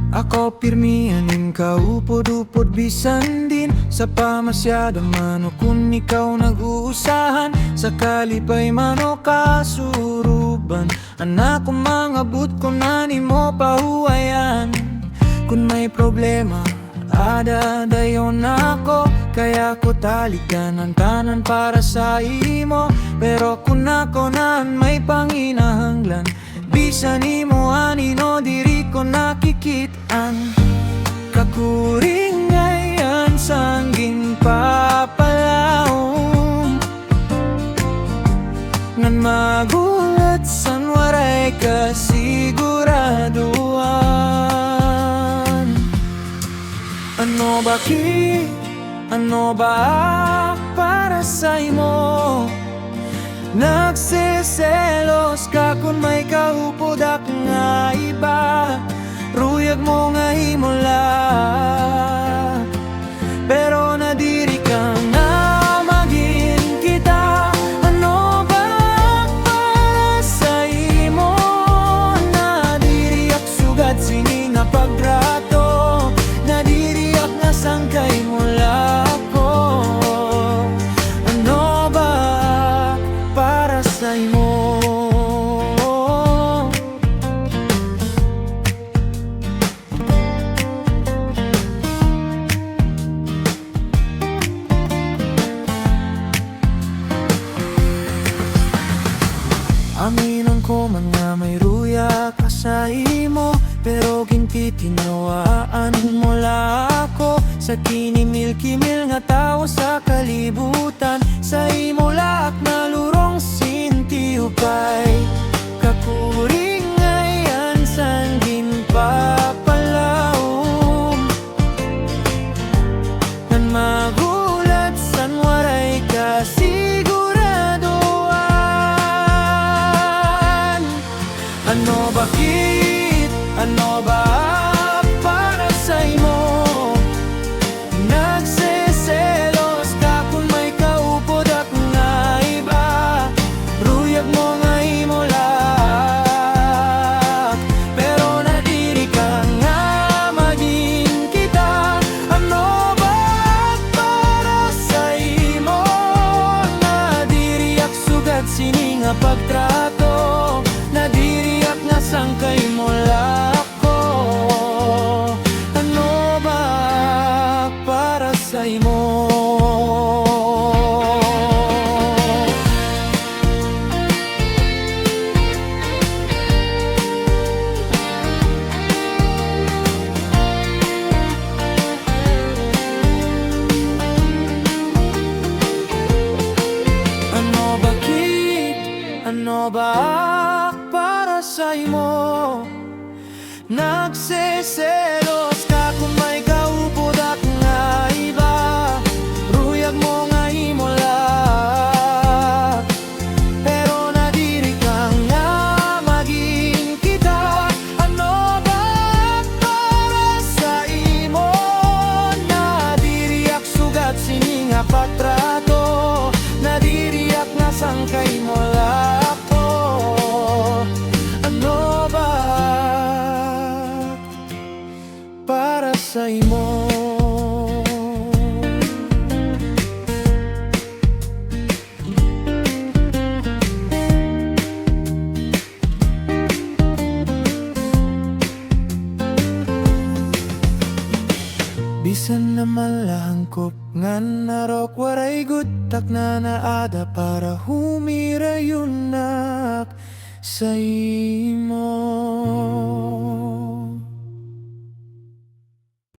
Ako pirmi aning kaupod-upod bisan din sa pamasyado mano kung ikaw nag-uusahan sakali pa'y mano kasuruban anak ko mga but ko na ni mo pahuwayan kung may problema adadayon ako kaya ko taligan ang tanan para sa imo pero kung ako naan may panginahanglan bisan imo anino diri ko nakikitaan kakuring ngayon sangging papalaom ngan magulat san waray kasiguraduan ano bakit ano ba para sa imo nagsiselos ka kung may kaupod ak nga iba ruyag mo nga himula pero nadiri ka nga maging kita ano ba para sa imo nadiri ak sugad sini nga pagtrato nadiri ak nga sangkay mula ko ano ba para sa imo aminan ko man nga may ruya ka sa imo pero ginti tinawaan mo la ako sa kinimil-kimil nga tao sa kalibutan sa imo laak na lurong sinti upay kakuring ngayon sanggin papalaom nan magulat san waray kasiguraduan ano bakit ano ba para sa imo nagsiselos ka kung may kaupod ak nga iba ruyag mo nga imulak pero nadiri ka nga maging kita ano ba para sa imo nadiri ak sugad sini nga pagtrato nadiri ak nga sangkay mula ko ano ba para sa imo ano bakit ano ba para sa imo nagsiselos ka kung may kaupod ak nga iba ruyag mo nga imulak pero nadiri ka nga maging kita ano ba para sa imo nadiri ak sugat sini nga pagtrato nadiri ak nga sangkay mula ko ano ba para sa imo bisan naman lahangkop nga narok waray gutak na naada para humira yunak sa imo